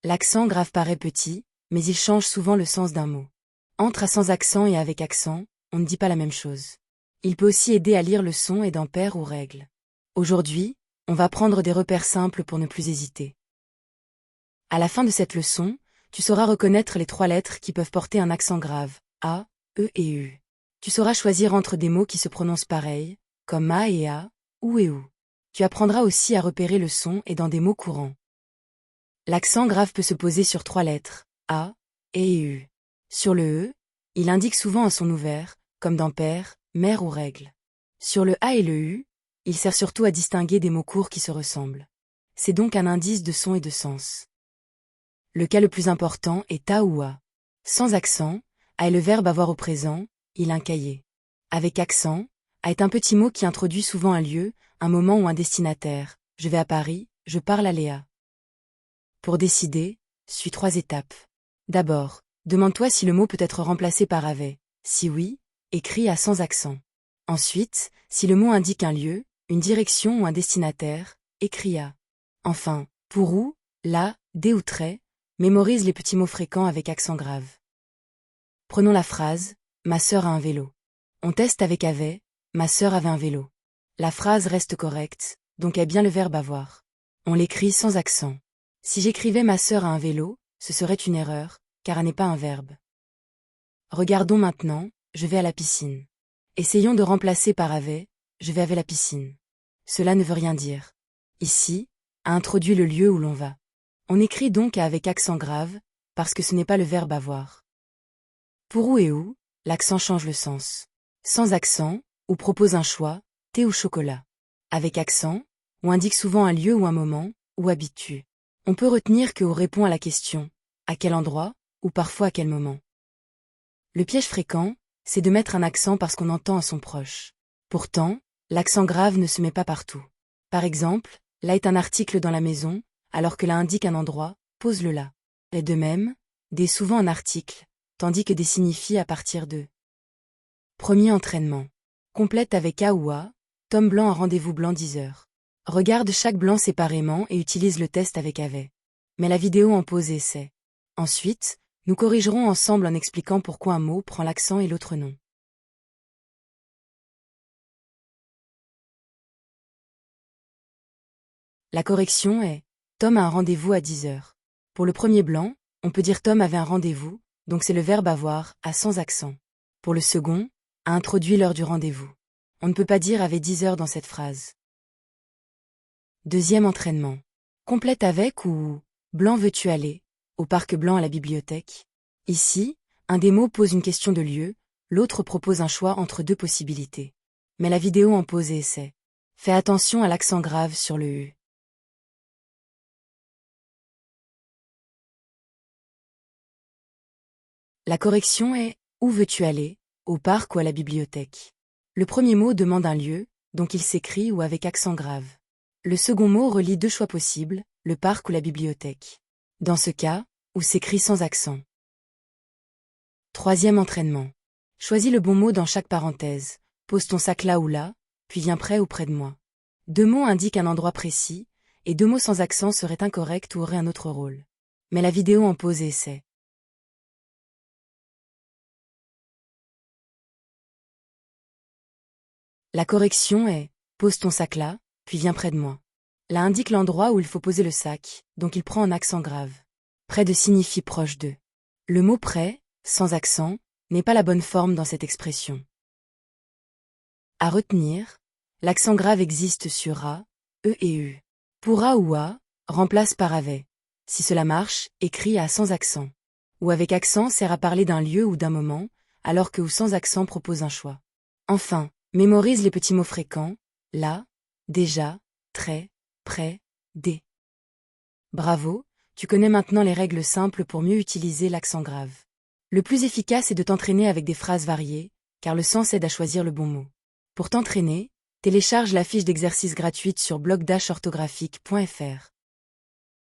L'accent grave paraît petit, mais il change souvent le sens d'un mot. Entre à sans accent et avec accent, on ne dit pas la même chose. Il peut aussi aider à lire le son et dans paires ou règles. Aujourd'hui, on va prendre des repères simples pour ne plus hésiter. À la fin de cette leçon, tu sauras reconnaître les 3 lettres qui peuvent porter un accent grave, A, E et U. Tu sauras choisir entre des mots qui se prononcent pareil, comme A et A, OU et OU. Tu apprendras aussi à repérer le son et dans des mots courants. L'accent grave peut se poser sur 3 lettres, A, E et U. Sur le E, il indique souvent un son ouvert, comme dans paire, mère ou règle. Sur le A et le U, il sert surtout à distinguer des mots courts qui se ressemblent. C'est donc un indice de son et de sens. Le cas le plus important est A ou A. Sans accent, A est le verbe avoir au présent, il un cahier. Avec accent, A est un petit mot qui introduit souvent un lieu, un moment ou un destinataire. Je vais à Paris, je parle à Léa. Pour décider, suis 3 étapes. D'abord, demande-toi si le mot peut être remplacé par avait. Si oui, écris A sans accent. Ensuite, si le mot indique un lieu, une direction ou un destinataire, écris A. Enfin, pour où, là, des ou très, mémorise les petits mots fréquents avec accent grave. Prenons la phrase « Ma sœur a un vélo ». On teste avec avait, ma sœur avait un vélo. La phrase reste correcte, donc est bien le verbe avoir. On l'écrit sans accent. Si j'écrivais ma sœur a un vélo, ce serait une erreur, car elle n'est pas un verbe. Regardons maintenant, je vais à la piscine. Essayons de remplacer par avait, je vais avec la piscine. Cela ne veut rien dire. Ici, a introduit le lieu où l'on va. On écrit donc A avec accent grave, parce que ce n'est pas le verbe avoir. Pour où et où, l'accent change le sens. Sans accent, ou propose un choix, thé ou chocolat. Avec accent, ou indique souvent un lieu ou un moment, ou habitue. On peut retenir que ou répond à la question « à quel endroit ?» ou parfois « à quel moment ?» Le piège fréquent, c'est de mettre un accent parce qu'on entend un son proche. Pourtant, l'accent grave ne se met pas partout. Par exemple, là est un article dans la maison, alors que là indique un endroit, pose le là. Et de même, des souvent un article, tandis que des signifie à partir de. Premier entraînement. Complète avec A ou A, Tom Blanc a rendez-vous blanc 10 heures. Regarde chaque blanc séparément et utilise le test avec avait. Mais la vidéo en pause et essai. Ensuite, nous corrigerons ensemble en expliquant pourquoi un mot prend l'accent et l'autre non. La correction est Tom a un rendez-vous à 10 heures. Pour le premier blanc, on peut dire Tom avait un rendez-vous, donc c'est le verbe avoir, a sans accent. Pour le second, a introduit l'heure du rendez-vous. On ne peut pas dire avait 10 heures dans cette phrase. Deuxième entraînement. Complète avec ou blanc veux-tu aller, au parc blanc à la bibliothèque. Ici, un des mots pose une question de lieu, l'autre propose un choix entre 2 possibilités. Mais la vidéo en pause et essai. Fais attention à l'accent grave sur le U. La correction est « Où veux-tu aller, au parc ou à la bibliothèque ?» Le premier mot demande un lieu, donc il s'écrit ou avec accent grave. Le second mot relie 2 choix possibles, le parc ou la bibliothèque. Dans ce cas, ou s'écrit sans accent. Troisième entraînement. Choisis le bon mot dans chaque parenthèse. Pose ton sac là ou là, puis viens près ou près de moi. 2 mots indiquent un endroit précis, et 2 mots sans accent seraient incorrects ou auraient un autre rôle. Mais la vidéo en pause et essai. La correction est « Pose ton sac là, puis viens près de moi ». Là indique l'endroit où il faut poser le sac, donc il prend un accent grave. Près de signifie proche de. Le mot près, sans accent, n'est pas la bonne forme dans cette expression. À retenir, l'accent grave existe sur A, E et U. Pour A ou A, remplace par avait. Si cela marche, écris A sans accent. Ou avec accent sert à parler d'un lieu ou d'un moment, alors que ou sans accent propose un choix. Enfin, mémorise les petits mots fréquents, là, déjà, très, près, des. Bravo, tu connais maintenant les règles simples pour mieux utiliser l'accent grave. Le plus efficace est de t'entraîner avec des phrases variées, car le sens aide à choisir le bon mot. Pour t'entraîner, télécharge la fiche d'exercice gratuite sur blog-orthographique.fr.